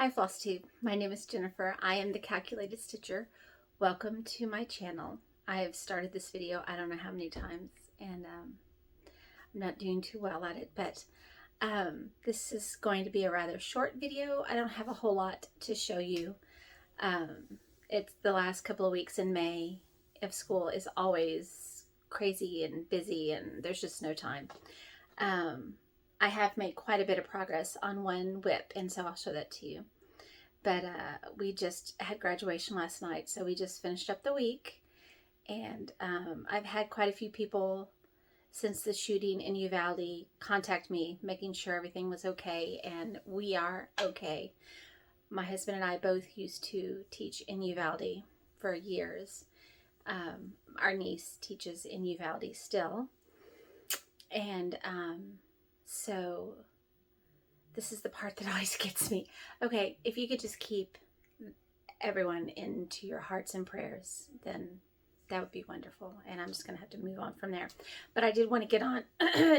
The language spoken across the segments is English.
Hi Flosstube, my name is Jennifer. I am the Calculated Stitcher. Welcome to my channel. I have started this video I don't know how many times and I'm not doing too well at it, but this is going to be a rather short video. I don't have a whole lot to show you. It's the last couple of weeks in May of school is always crazy and busy and there's just no time. I have made quite a bit of progress on one whip, and so I'll show that to you. But we just had graduation last night, so we just finished up the week. And I've had quite a few people since the shooting in Uvalde contact me, making sure everything was okay, and we are okay. My husband and I both used to teach in Uvalde for years. Our niece teaches in Uvalde still. And so this is the part that always gets me. Okay, if you could just keep everyone into your hearts and prayers, then that would be wonderful. And I'm just going to have to move on from there. But I did want to get on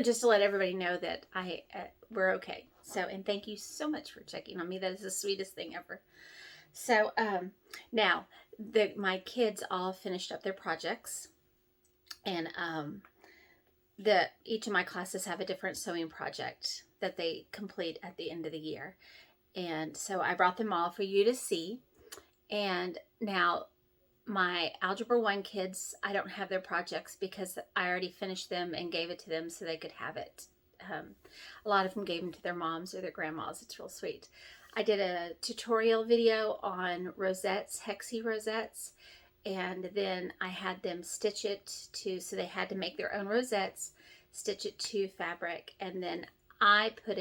just to let everybody know that we're okay. So, and thank you so much for checking on me. That is the sweetest thing ever. So now my kids all finished up their projects, and each of my classes have a different sewing project that they complete at the end of the year. And so I brought them all for you to see. And now my Algebra I kids, I don't have their projects because I already finished them and gave it to them so they could have it. A lot of them gave them to their moms or their grandmas. It's real sweet. I did a tutorial video on rosettes, hexie rosettes. And then I had them stitch it so they had to make their own rosettes, stitch it to fabric, and then I put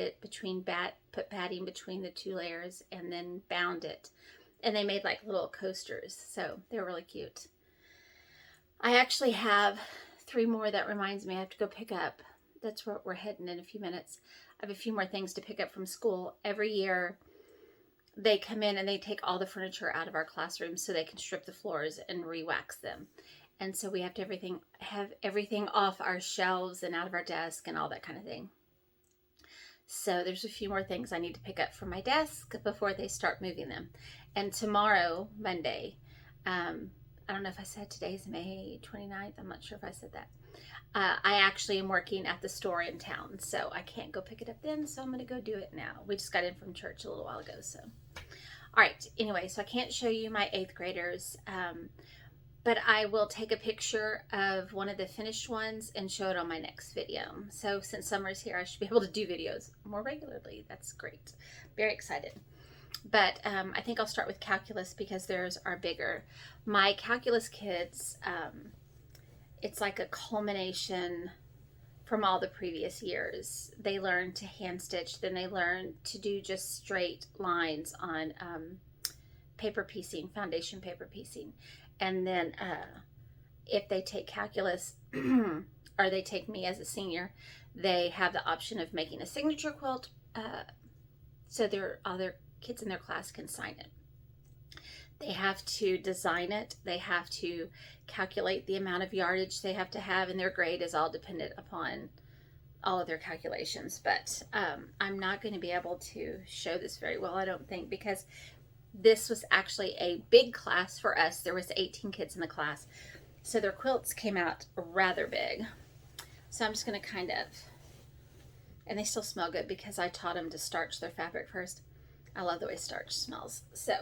padding between the two layers and then bound it. And they made like little coasters, so they're really cute. I actually have 3 more that reminds me I have to go pick up. That's where we're heading in a few minutes. I have a few more things to pick up from school. Every year they come in and they take all the furniture out of our classrooms so they can strip the floors and re-wax them. And so we have to have everything off our shelves and out of our desk and all that kind of thing. So there's a few more things I need to pick up from my desk before they start moving them. And tomorrow, Monday, I don't know if I said today's May 29th. I'm not sure if I said that. I actually am working at the store in town, so I can't go pick it up then, so I'm going to go do it now. We just got in from church a little while ago, so. All right, anyway, so I can't show you my 8th graders, but I will take a picture of one of the finished ones and show it on my next video. So since summer's here, I should be able to do videos more regularly. That's great. Very excited. But I think I'll start with calculus because theirs are bigger. My calculus kids, it's like a culmination from all the previous years. They learn to hand stitch, then they learn to do just straight lines on paper piecing, foundation paper piecing. And then if they take calculus or they take me as a senior, they have the option of making a signature quilt so their other kids in their class can sign it. They have to design it. They have to calculate the amount of yardage they have to have, and their grade is all dependent upon all of their calculations. But I'm not going to be able to show this very well, I don't think, because this was actually a big class for us. There was 18 kids in the class, so their quilts came out rather big. So I'm just going to kind of, and they still smell good because I taught them to starch their fabric first. I love the way starch smells. So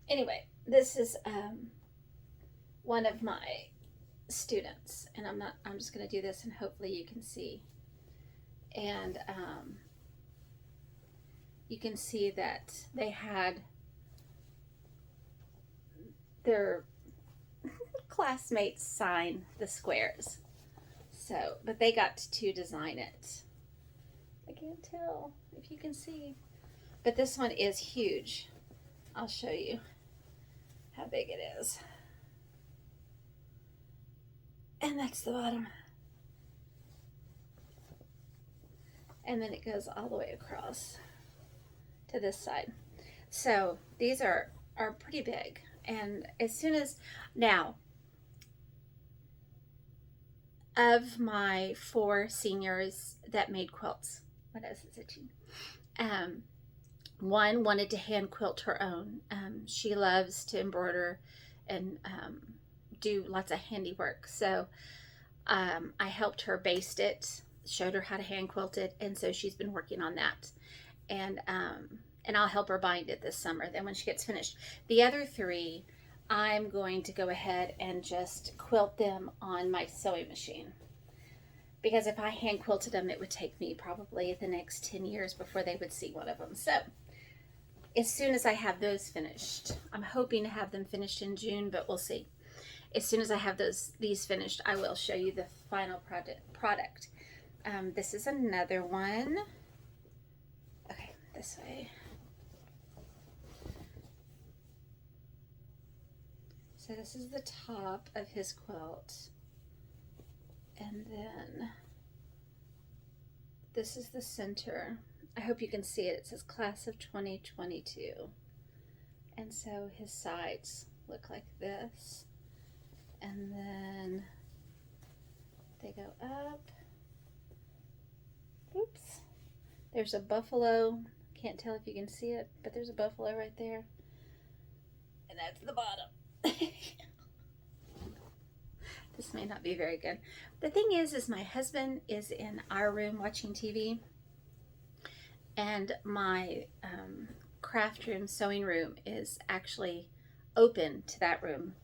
anyway, this is one of my students, and I'm just going to do this and hopefully you can see. And you can see that they had their classmates sign the squares. So, but they got to design it. I can't tell if you can see, but this one is huge. I'll show you how big it is. And that's the bottom. And then it goes all the way across to this side. So these are pretty big. And as soon as, now, of my 4 seniors that made quilts, what else is itching? One wanted to hand quilt her own. She loves to embroider and do lots of handiwork. So I helped her baste it, showed her how to hand quilt it, and so she's been working on that. And I'll help her bind it this summer, then when she gets finished. The other three, I'm going to go ahead and just quilt them on my sewing machine. Because if I hand quilted them, it would take me probably the next 10 years before they would see one of them. So as soon as I have those finished, I'm hoping to have them finished in June, but we'll see. As soon as I have these finished, I will show you the final product. This is another one. Okay, this way. So this is the top of his quilt. And then this is the center. I hope you can see it. It says Class of 2022. And so his sides look like this. And then they go up. Oops. There's a buffalo. Can't tell if you can see it, but there's a buffalo right there. And that's the bottom. This may not be very good. The thing is my husband is in our room watching TV, and my craft room, sewing room, is actually open to that room.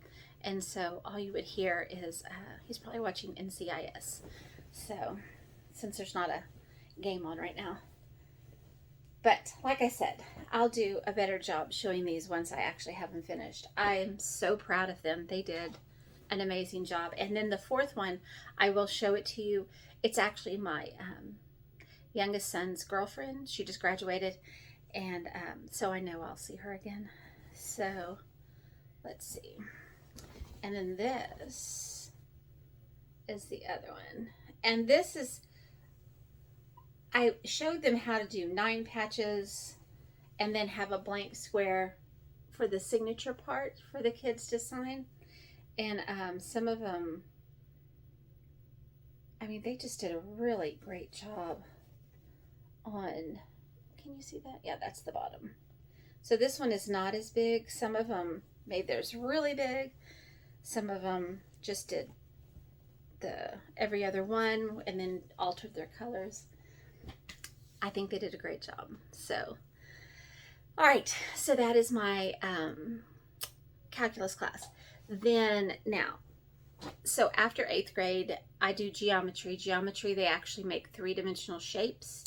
And so all you would hear is he's probably watching NCIS. So since there's not a game on right now. But like I said, I'll do a better job showing these once I actually have them finished. I'm so proud of them. They did an amazing job. And then the fourth one, I will show it to you. It's actually my youngest son's girlfriend. She just graduated, and so I know I'll see her again. So let's see. And then this is the other one. And this is, I showed them how to do 9 patches and then have a blank square for the signature part for the kids to sign. And some of them, I mean, they just did a really great job on, can you see that? Yeah, that's the bottom. So this one is not as big. Some of them made theirs really big. Some of them just did the every other one and then altered their colors. I think they did a great job. So, all right, so that is my calculus class. Then now, so after 8th grade, I do geometry. Geometry, they actually make 3-dimensional shapes.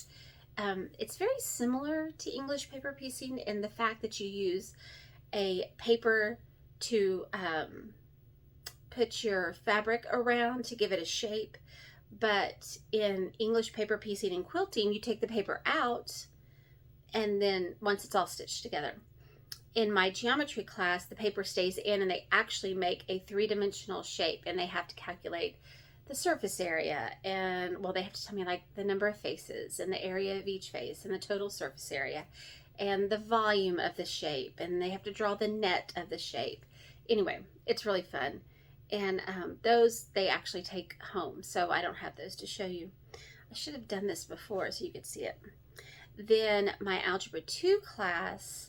It's very similar to English paper piecing in the fact that you use a paper to put your fabric around to give it a shape. But in English paper piecing and quilting, you take the paper out and then once it's all stitched together. In my geometry class, the paper stays in and they actually make a 3-dimensional shape, and they have to calculate the surface area, and well, they have to tell me like the number of faces and the area of each face and the total surface area and the volume of the shape, and they have to draw the net of the shape. Anyway, it's really fun. And those they actually take home, so I don't have those to show you. I should have done this before so you could see it. Then my Algebra II class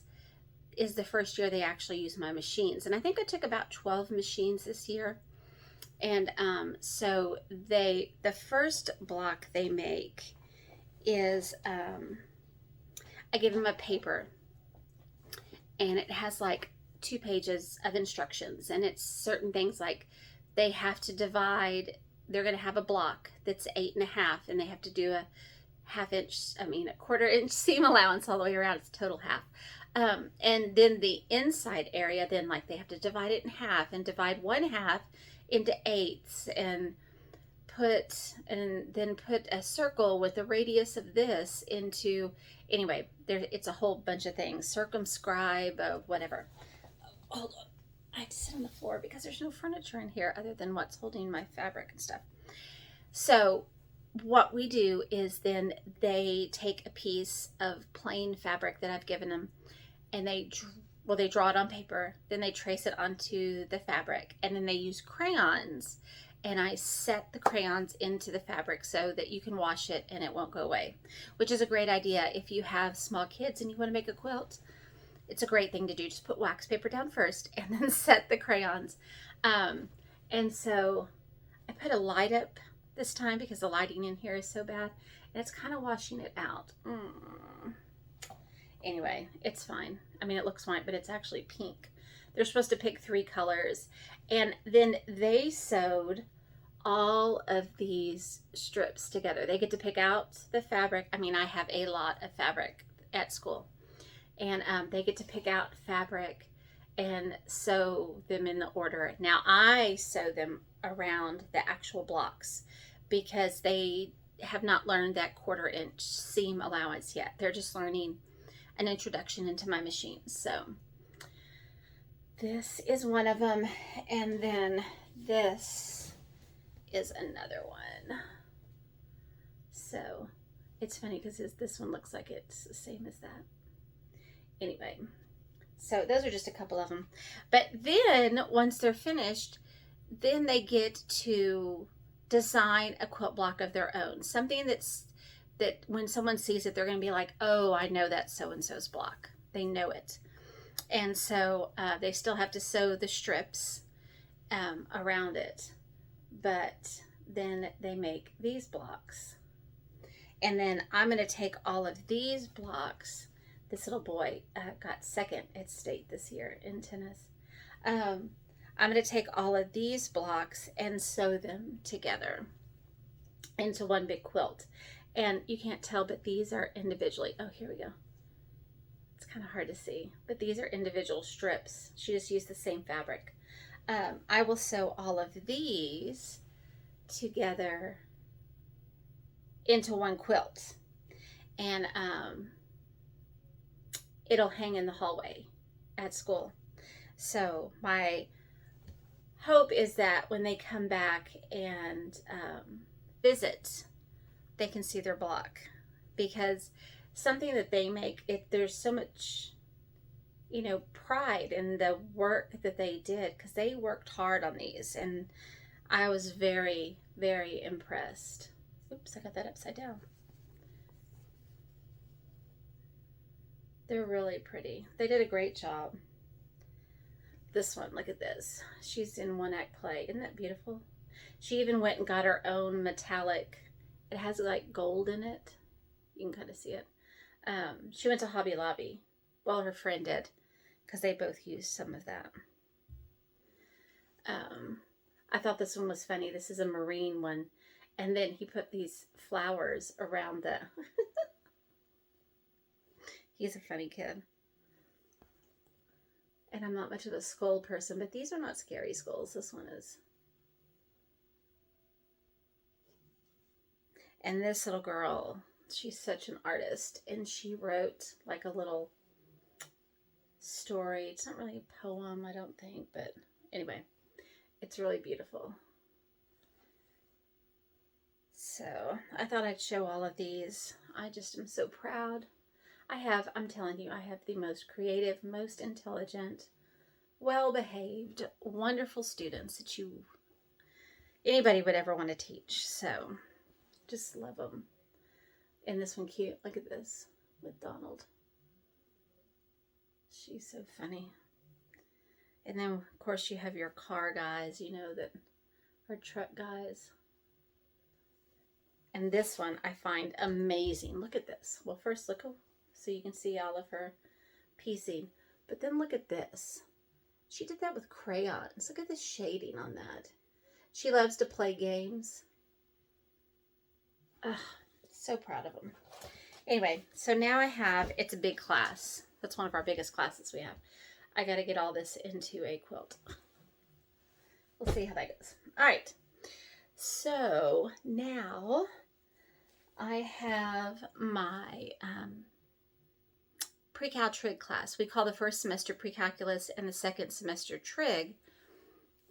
is the first year they actually use my machines. And I think I took about 12 machines this year. And so the first block they make is, I give them a paper, and it has like 2 pages of instructions, and it's certain things like they have to divide, they're going to have a block that's 8.5, and they have to do a a 1/4 inch seam allowance all the way around. It's total half. And then the inside area, then like they have to divide it in half and divide 1/2 into 8ths and then put a circle with the radius of this into, anyway, it's a whole bunch of things. Circumscribe, whatever. Hold on. I have to sit on the floor because there's no furniture in here other than what's holding my fabric and stuff. So what we do is then they take a piece of plain fabric that I've given them, and they draw it on paper, then they trace it onto the fabric, and then they use crayons and I set the crayons into the fabric so that you can wash it and it won't go away, which is a great idea if you have small kids and you want to make a quilt. It's a great thing to do. Just put wax paper down first and then set the crayons. And so I put a light up this time because the lighting in here is so bad, and it's kind of washing it out. Anyway, it's fine. I mean, it looks white, but it's actually pink. They're supposed to pick 3 colors, and then they sewed all of these strips together. They get to pick out the fabric. I mean, I have a lot of fabric at school, and they get to pick out fabric and sew them in the order. Now I sew them around the actual blocks because they have not learned that 1/4 inch seam allowance yet. They're just learning an introduction into my machine. So this is one of them, and then this is another one. So it's funny because this one looks like it's the same as that. Anyway, so those are just a couple of them. But then once they're finished, then they get to design a quilt block of their own. Something that when someone sees it, they're going to be like, oh, I know that's so-and-so's block. They know it. And so they still have to sew the strips around it. But then they make these blocks. And then I'm going to take all of these blocks. This little boy got second at state this year in tennis. I'm going to take all of these blocks and sew them together into one big quilt. And you can't tell, but these are individually. Oh, here we go. It's kind of hard to see, but these are individual strips. She just used the same fabric. I will sew all of these together into one quilt. And it'll hang in the hallway at school. So my hope is that when they come back and visit, they can see their block, because something that they make, there's so much, pride in the work that they did, because they worked hard on these, and I was very, very impressed. Oops, I got that upside down. They're really pretty. They did a great job. This one, look at this. She's in 1-act play. Isn't that beautiful? She even went and got her own metallic. It has like gold in it. You can kind of see it. She went to Hobby Lobby. Well, her friend did, because they both used some of that. I thought this one was funny. This is a marine one. And then he put these flowers around the... He's a funny kid. And I'm not much of a skull person, but these are not scary skulls. This one is. And this little girl, she's such an artist, and she wrote like a little story. It's not really a poem, I don't think, but anyway, it's really beautiful. So I thought I'd show all of these. I just am so proud. I'm telling you, I have the most creative, most intelligent, well-behaved, wonderful students that anybody would ever want to teach. So just love them. And this one cute. Look at this with Donald. She's so funny. And then, of course, you have your car guys, that are truck guys. And this one I find amazing. Look at this. Well, first look, so you can see all of her piecing. But then look at this. She did that with crayons. Look at the shading on that. She loves to play games. Ugh, so proud of them. Anyway, so now it's a big class. That's one of our biggest classes we have. I got to get all this into a quilt. We'll see how that goes. All right. So now I have my pre-cal trig class. We call the first semester pre-calculus and the second semester trig.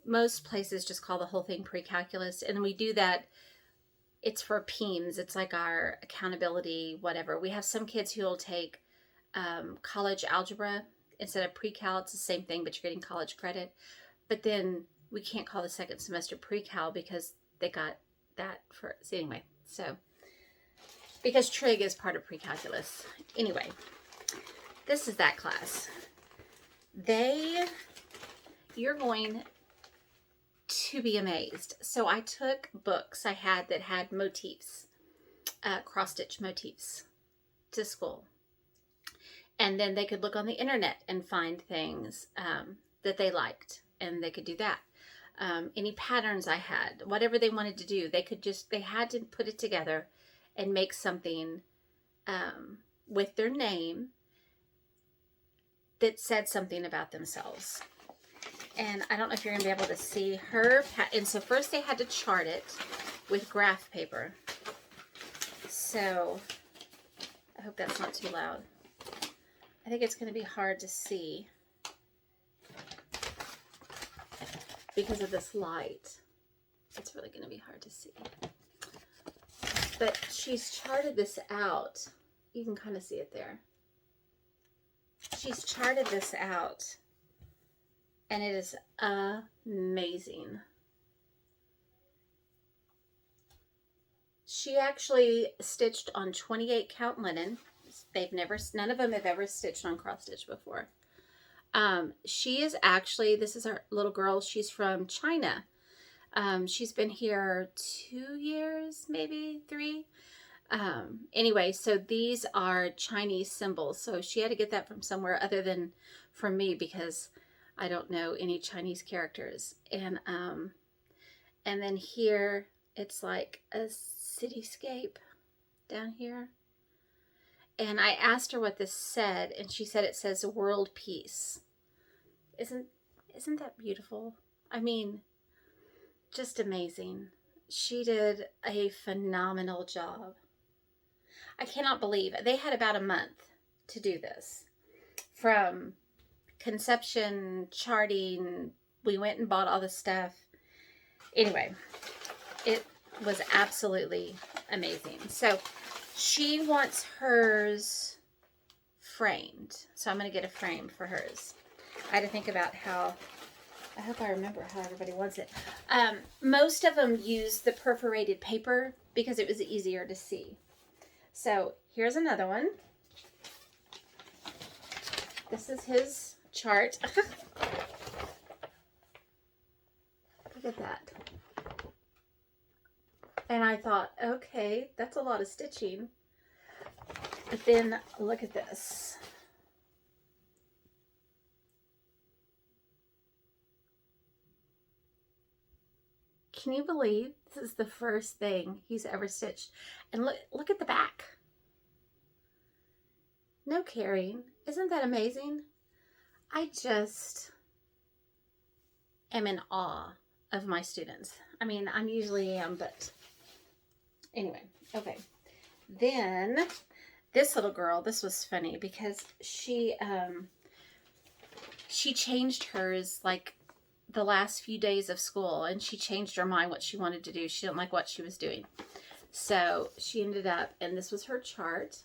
Most places just call the whole thing pre-calculus, and we do that. It's for PEAMS. It's like our accountability, whatever. We have some kids who will take college algebra instead of pre-cal. It's the same thing, but you're getting college credit. But then we can't call the second semester pre-cal because they got that for, so anyway, so, because trig is part of pre-calculus. Anyway, this is that class. You're going to be amazed. So I took books I had that had motifs, cross-stitch motifs, to school. And then they could look on the internet and find things that they liked, and they could do that. Any patterns I had, whatever they wanted to do, they had to put it together and make something with their name that said something about themselves. And I don't know if you're going to be able to see her. And so first they had to chart it with graph paper. So I hope that's not too loud. I think it's going to be hard to see because of this light. It's really going to be hard to see. But she's charted this out. You can kind of see it there. She's charted this out. And it is amazing. She actually stitched on 28 count linen. None of them have ever stitched on cross stitch before. She is actually, this is our little girl. She's from China. She's been here 2 years, maybe 3. Anyway, so these are Chinese symbols. So she had to get that from somewhere other than from me because I don't know any Chinese characters. And then here it's like a cityscape down here. And I asked her what this said, and she said it says world peace. Isn't that beautiful? I mean, just amazing. She did a phenomenal job. I cannot believe it. They had about a month to do this. From conception, charting, we went and bought all the stuff. Anyway, it was absolutely amazing. So she wants hers framed. So I'm going to get a frame for hers. I had to think about how, I hope I remember how everybody wants it. Most of them use the perforated paper because it was easier to see. So here's another one. This is his chart. Look at that. And I thought, okay, that's a lot of stitching. But then look at this. Can you believe this is the first thing he's ever stitched? And look at the back. No carrying. Isn't that amazing? I just am in awe of my students. I mean, I usually am, but anyway, okay. Then this little girl, this was funny because she changed hers like the last few days of school, and she changed her mind what she wanted to do. She didn't like what she was doing. So she ended up, and this was her chart.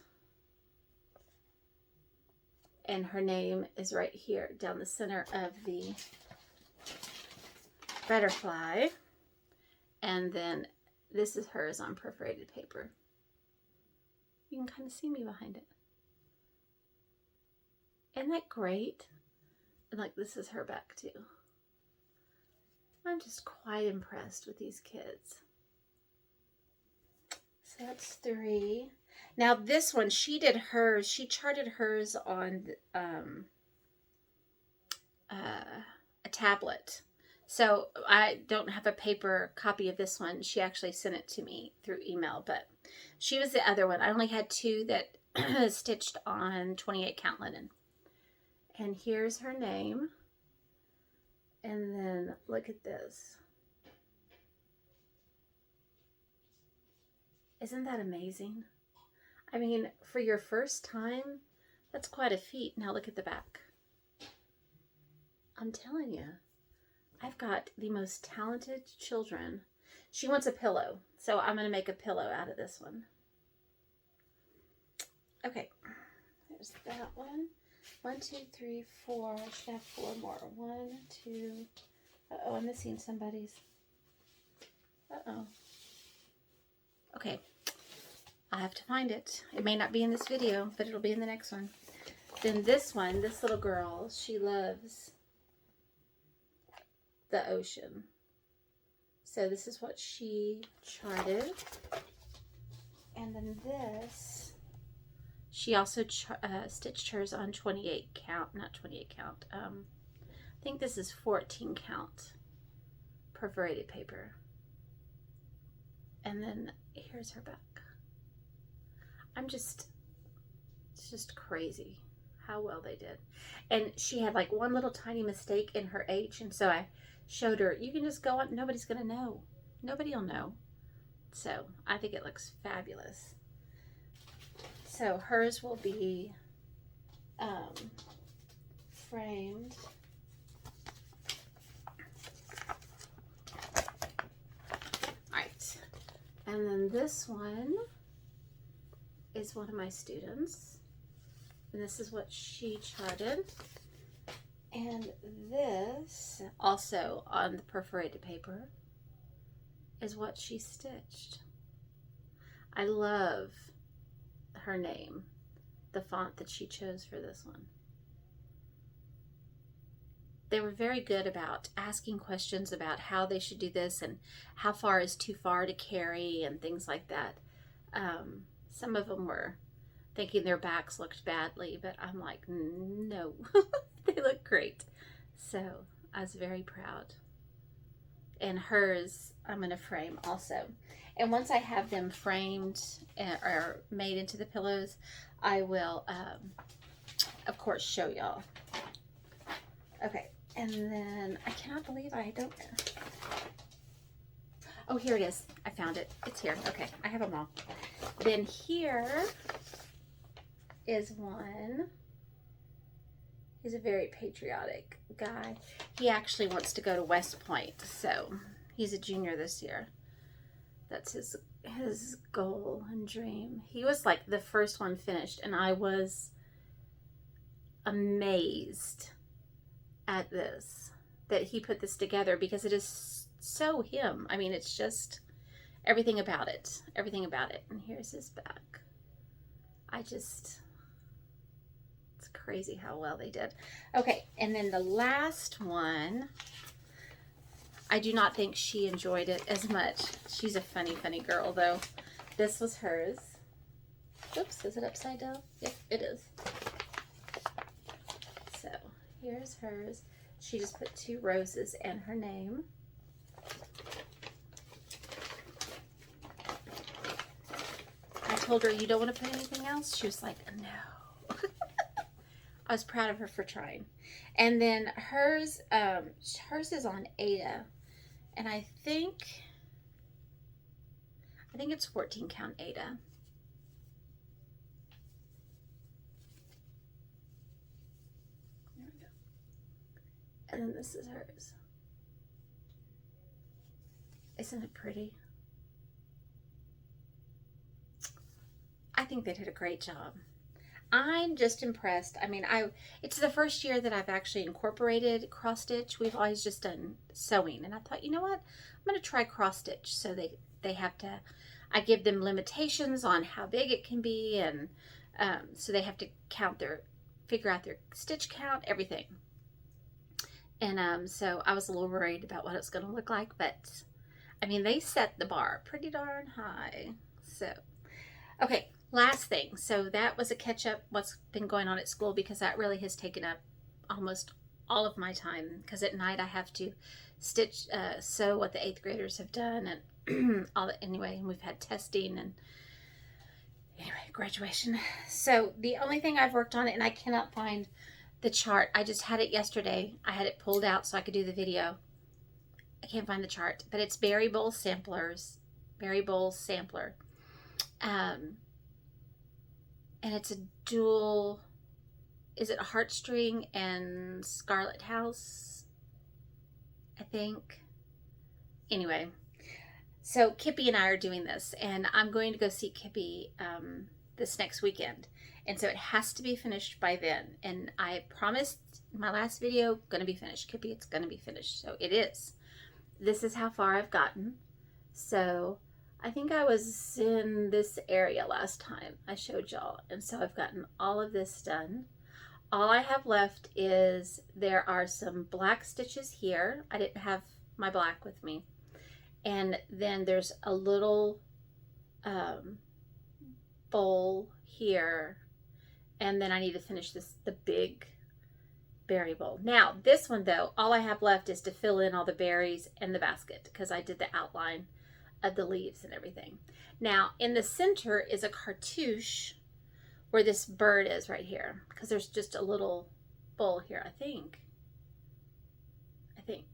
And her name is right here down the center of the butterfly. And then this is hers on perforated paper. You can kind of see me behind it. Isn't that great? And like this is her back too. I'm just quite impressed with these kids. So that's 3. Now this one, she did hers, she charted hers on a tablet. So I don't have a paper copy of this one. She actually sent it to me through email, but she was the other one. I only had 2 that stitched on 28 count linen. And here's her name. And then look at this. Isn't that amazing? I mean, for your first time, that's quite a feat. Now look at the back. I'm telling you, I've got the most talented children. She wants a pillow, so I'm going to make a pillow out of this one. Okay, there's that one. 1, 2, 3, 4. I should have 4 more. 1, 2, Uh-oh, I'm missing somebody's. Uh-oh. Okay. I'll have to find it. It may not be in this video, but it'll be in the next one. Then this one, this little girl, she loves the ocean. So this is what she charted. And then this, she also stitched hers on 28 count, not 28 count. I think this is 14 count perforated paper. And then here's her back. it's just crazy how well they did. And she had like one little tiny mistake in her H, and so I showed her, you can just go on, nobody's gonna know. Nobody will know. So I think it looks fabulous. So hers will be framed. Alright. And then this one is one of my students. And this is what she charted. And this, also on the perforated paper, is what she stitched. I love her name, the font that she chose for this one. They were very good about asking questions about how they should do this and how far is too far to carry and things like that. Some of them were thinking their backs looked badly, but I'm like, no, they look great. So I was very proud. And hers, I'm going to frame also. And once I have them framed or made into the pillows, I will, of course, show y'all. Okay, and then I cannot believe I don't. Oh, here it is. I found it. It's here. Okay, I have them all. Then here is one. He's a very patriotic guy. He actually wants to go to West Point, so he's a junior this year. That's his goal and dream. He was like the first one finished, and I was amazed at this, that he put this together, because it is so him. I mean, it's just everything about it. Everything about it. And here's his back. It's crazy how well they did. Okay, and then the last one, I do not think she enjoyed it as much. She's a funny, funny girl, though. This was hers. Oops, is it upside down? Yep, it is. So, here's hers. She just put 2 roses and her name. I told her, you don't want to put anything else? She was like, no. I was proud of her for trying. And then hers is on Ada. And I think it's 14 count Ada. There we go. And then this is hers. Isn't it pretty? I think they did a great job. I'm just impressed. I mean, it's the first year that I've actually incorporated cross stitch. We've always just done sewing, and I thought, you know what, I'm going to try cross stitch. So they have to, I give them limitations on how big it can be, and so they have to figure out their stitch count, everything. And so I was a little worried about what it's going to look like, but I mean, they set the bar pretty darn high. So, okay. Last thing, so that was a catch-up what's been going on at school, because that really has taken up almost all of my time, because at night I have to sew what the 8th graders have done, and all that. Anyway, and we've had testing, and anyway, graduation. So the only thing I've worked on, and I cannot find the chart. I just had it yesterday. I had it pulled out so I could do the video. I can't find the chart, but it's Berry Bowl Samplers, Berry Bowl Sampler. And it's a dual, is it Heartstring and Scarlet House, I think. Anyway, so Kippy and I are doing this, and I'm going to go see Kippy this next weekend. And so it has to be finished by then. And I promised in my last video, going to be finished. Kippy, it's going to be finished. So it is. This is how far I've gotten. So I think I was in this area last time I showed y'all. And so I've gotten all of this done. All I have left is there are some black stitches here. I didn't have my black with me. And then there's a little bowl here. And then I need to finish the big berry bowl. Now, this one though, all I have left is to fill in all the berries and the basket because I did the outline of the leaves and everything. Now, in the center is a cartouche where this bird is right here because there's just a little bowl here, I think. If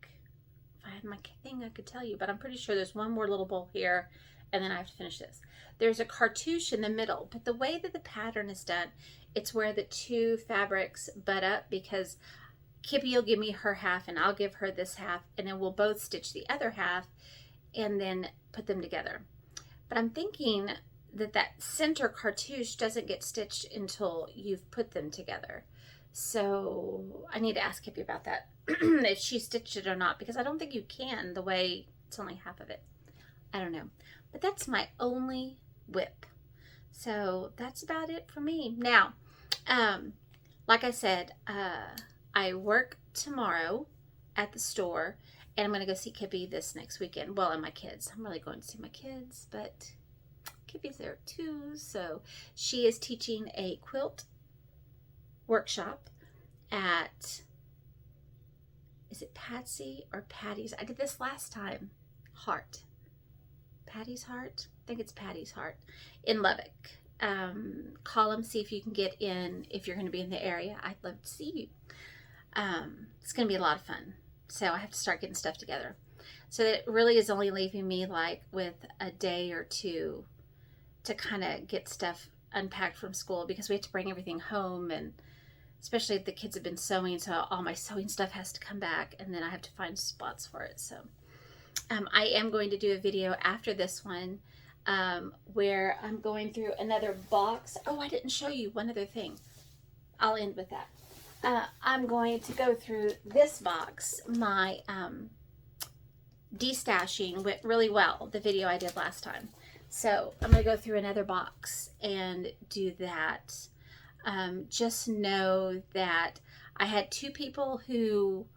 I had my thing, I could tell you, but I'm pretty sure there's one more little bowl here, and then I have to finish this. There's a cartouche in the middle, but the way that the pattern is done, it's where the two fabrics butt up because Kippy will give me her half and I'll give her this half, and then we'll both stitch the other half and then put them together. But I'm thinking that that center cartouche doesn't get stitched until you've put them together. So I need to ask Kippy about that, if she stitched it or not, because I don't think you can the way it's only half of it. I don't know. But that's my only whip. So that's about it for me. Now, like I said, I work tomorrow at the store, and I'm going to go see Kippy this next weekend. Well, and my kids. I'm really going to see my kids, but Kippy's there too. So she is teaching a quilt workshop at, is it Patsy or Patty's? I did this last time. Heart. Patty's Heart? I think it's Patty's Heart in Lubbock. Call them, see if you can get in if you're going to be in the area. I'd love to see you. It's going to be a lot of fun. So I have to start getting stuff together. So it really is only leaving me like with a day or two to kind of get stuff unpacked from school because we have to bring everything home, and especially if the kids have been sewing, so all my sewing stuff has to come back, and then I have to find spots for it. So I am going to do a video after this one where I'm going through another box. Oh, I didn't show you one other thing. I'll end with that. I'm going to go through this box. My destashing went really well, the video I did last time. So I'm going to go through another box and do that. Just know that I had two people who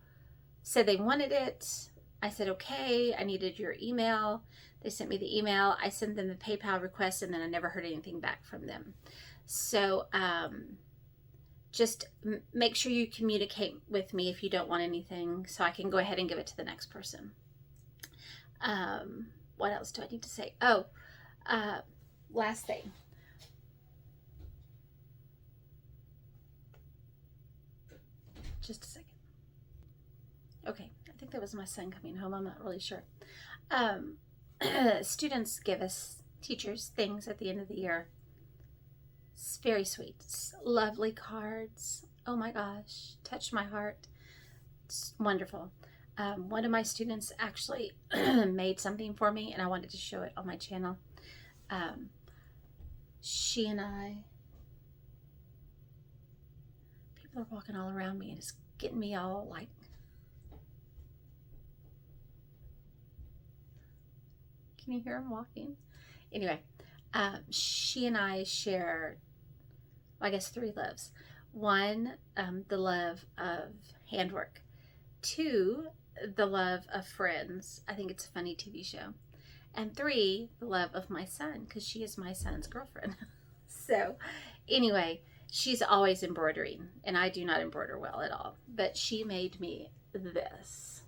said they wanted it. I said, okay, I needed your email. They sent me the email. I sent them the PayPal request, and then I never heard anything back from them. So just make sure you communicate with me if you don't want anything so I can go ahead and give it to the next person. What else do I need to say? Oh, last thing. Just a second. Okay, I think that was my son coming home. I'm not really sure. Students give us, teachers, things at the end of the year. It's very sweet. It's lovely cards. Oh my gosh, touched my heart. It's wonderful. One of my students actually made something for me, and I wanted to show it on my channel. She and I, people are walking all around me, and it's getting me all like, can you hear them walking? Anyway, she and I share, I guess, 3 loves. 1, the love of handwork. 2, the love of Friends. I think it's a funny TV show. And 3, the love of my son, because she is my son's girlfriend. So anyway, she's always embroidering, and I do not embroider well at all. But she made me this.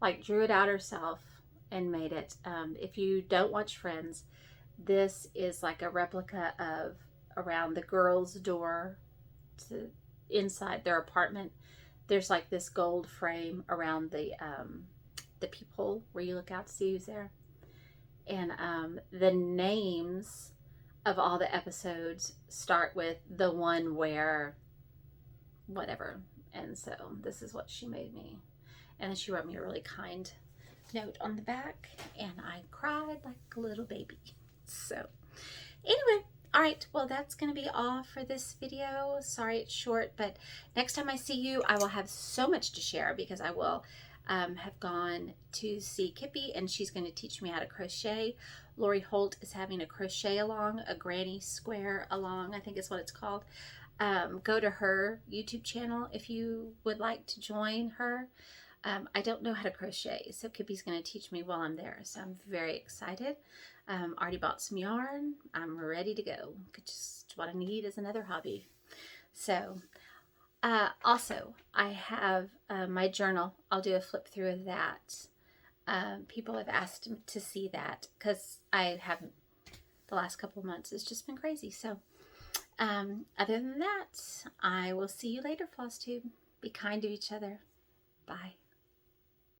Like, drew it out herself and made it. If you don't watch Friends, this is like a replica of around the girls' door to inside their apartment. There's like this gold frame around the peephole where you look out to see who's there. And the names of all the episodes start with the one where whatever. And so this is what she made me. And then she wrote me a really kind note on the back, and I cried like a little baby. So Anyway, all right, well, that's going to be all for this video. Sorry it's short, but next time I see you, I will have so much to share because I will have gone to see Kippy, and she's going to teach me how to crochet. Lori Holt is having a crochet along, a granny square along, I think is what it's called. Go to her YouTube channel if you would like to join her. I don't know how to crochet, so Kippy's going to teach me while I'm there, so I'm very excited. Already bought some yarn. I'm ready to go. Just what I need is another hobby. So, also, I have my journal. I'll do a flip through of that. People have asked to see that because I haven't, the last couple of months, it's just been crazy. So, other than that, I will see you later, Flosstube. Be kind to each other. Bye.